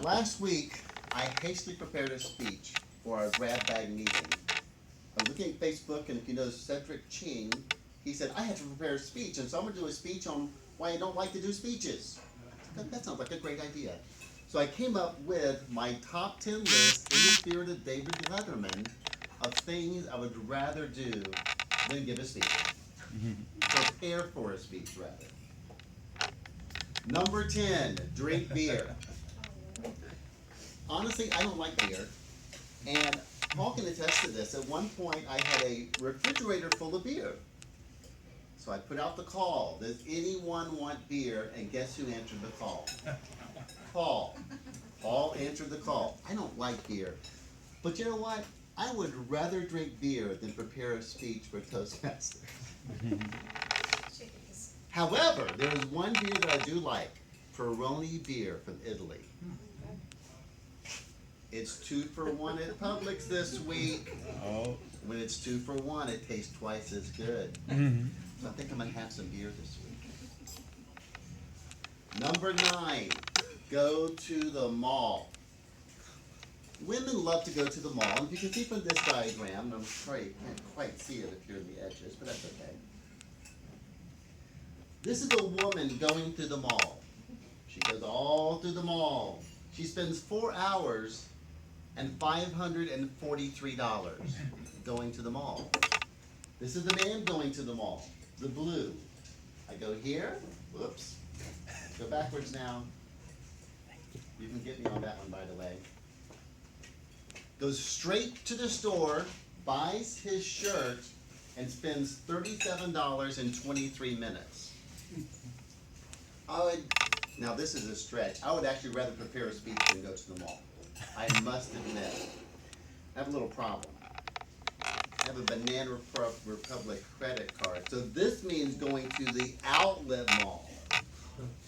Last week, I hastily prepared a speech for our grab bag meeting. I was looking at Facebook, and if you know Cedric Ching, he said, I had to prepare a speech, and so I'm going to do a speech on why I don't like to do speeches. That sounds like a great idea. So I came up with my top 10 list in the spirit of David Letterman of things I would rather do than give a speech. Prepare for a speech, rather. Number 10, drink beer. Honestly, I don't like beer, and Paul can attest to this. At one point, I had a refrigerator full of beer. So I put out the call, does anyone want beer? And guess who answered the call? Paul. Paul answered the call. I don't like beer. But you know what? I would rather drink beer than prepare a speech for Toastmasters. However, there is one beer that I do like, Peroni beer from Italy. It's 2 for 1 at Publix this week. Oh. When it's 2 for 1, it tastes twice as good. So I think I'm gonna have some beer this week. Number 9, go to the mall. Women love to go to the mall, and you can see from this diagram, and I'm sorry you can't quite see it if you're in the edges, but that's okay. This is a woman going through the mall. She goes all through the mall. She spends 4 hours and $543 going to the mall. This is the man going to the mall, the blue. I go here, whoops, go backwards now. You can get me on that one, by the way. Goes straight to the store, buys his shirt, and spends $37 in 23 minutes. Now this is a stretch. I would actually rather prepare a speech than go to the mall. I must admit. I have a little problem. I have a Banana Republic credit card. So this means going to the outlet mall.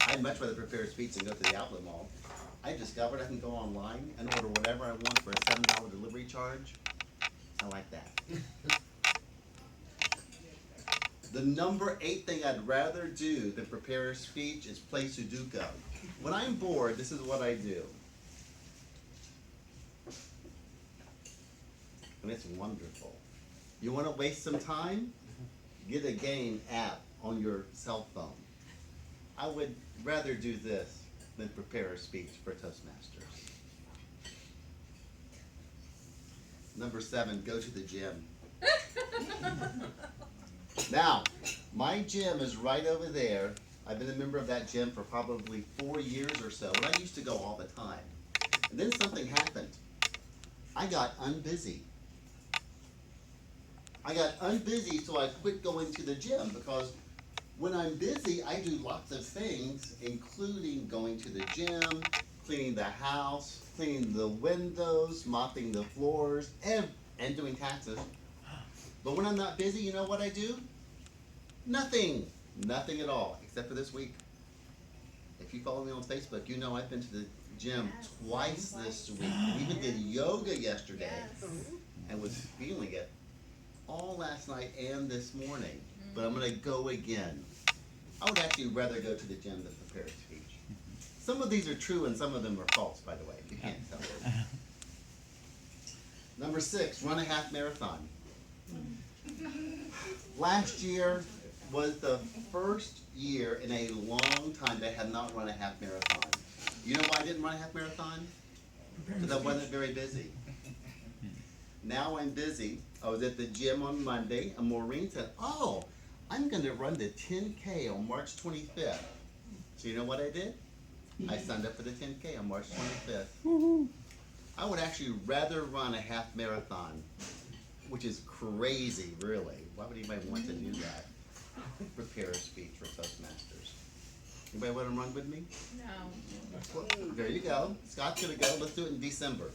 I'd much rather prepare a speech than go to the outlet mall. I discovered I can go online and order whatever I want for a $7 delivery charge. I like that. The number 8 thing I'd rather do than prepare a speech is play Sudoku. When I'm bored, this is what I do. And it's wonderful. You want to waste some time? Get a game app on your cell phone. I would rather do this than prepare a speech for Toastmasters. Number 7, go to the gym. Now, my gym is right over there. I've been a member of that gym for probably 4 years or so, and I used to go all the time. And then something happened. I got unbusy. So I quit going to the gym because when I'm busy, I do lots of things, including going to the gym, cleaning the house, cleaning the windows, mopping the floors, and doing taxes. But when I'm not busy, you know what I do? Nothing. Nothing at all, except for this week. If you follow me on Facebook, you know I've been to the gym twice this week. I even did yoga yesterday and was feeling it all last night and this morning. But I'm going to go again. I would actually rather go to the gym than prepare a speech. Some of these are true and some of them are false, by the way. You can't tell. Number 6, run a half marathon. Last year was the first year in a long time that I had not run a half marathon. You know why I didn't run a half marathon? Because I wasn't very busy. Now I'm busy. I was at the gym on Monday, and Maureen said, oh, I'm going to run the 10K on March 25th. So you know what I did? I signed up for the 10K on March 25th. I would actually rather run a half marathon, which is crazy, really. Why would anybody want to do that? Prepare a speech for Toastmasters. Anybody want to run with me? No. Well, there you go. Scott's going to go. Let's do it in December.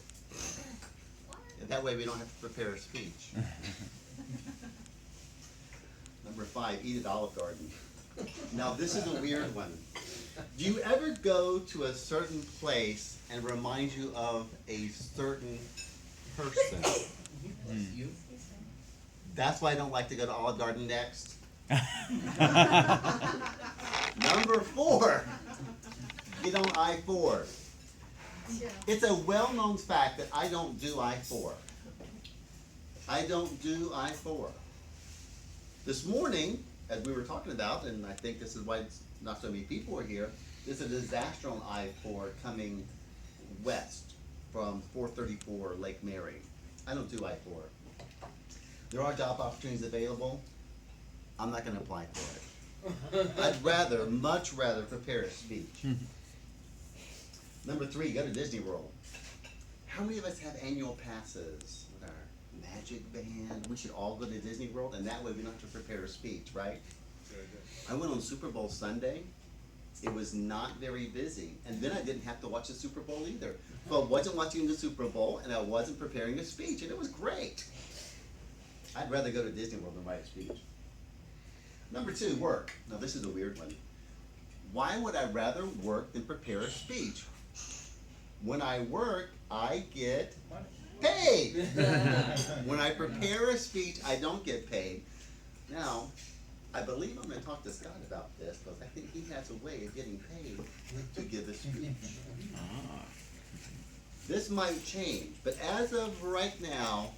And that way we don't have to prepare a speech. Number 5, eat at Olive Garden. Now this is a weird one. Do you ever go to a certain place and remind you of a certain person? That's why I don't like to go to Olive Garden next. Number 4, get on I-4. It's a well-known fact that I don't do I-4. I don't do I-4. This morning, as we were talking about, and I think this is why not so many people are here, there's a disaster on I-4 coming west from 434 Lake Mary. I don't do I-4. There are job opportunities available. I'm not gonna apply for it. I'd much rather prepare a speech. Number 3, go to Disney World. How many of us have annual passes with our Magic Band? We should all go to Disney World, and that way we don't have to prepare a speech, right? I went on Super Bowl Sunday. It was not very busy, and then I didn't have to watch the Super Bowl either. So I wasn't watching the Super Bowl, and I wasn't preparing a speech, and it was great. I'd rather go to Disney World than write a speech. Number 2, work. Now this is a weird one. Why would I rather work than prepare a speech? When I work, I get paid. When I prepare a speech, I don't get paid. Now, I believe I'm gonna talk to Scott about this, because I think he has a way of getting paid to give a speech. This might change, but as of right now,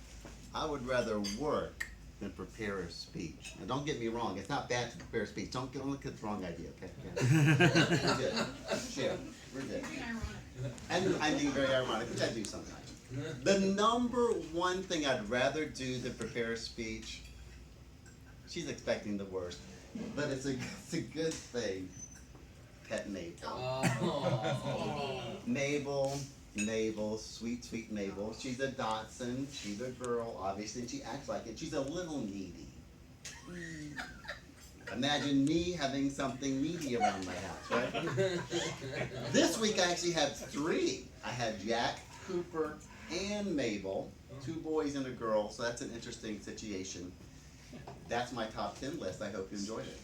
I would rather work than prepare a speech. Now, don't get me wrong, it's not bad to prepare a speech. Don't look at the wrong idea, okay? We're good. Share. We're good. And I'm being very ironic, which I do sometimes. The number one thing I'd rather do than prepare a speech, she's expecting the worst, but it's a good thing. Pet Mabel. Mabel, sweet Mabel. She's a Dachshund, she's a girl, obviously, and she acts like it. She's a little needy. Imagine me having something needy around my house, right? This week I actually had 3. I had Jack, Cooper, and Mabel, 2 boys and a girl, so that's an interesting situation. That's my top 10 list. I hope you enjoyed it.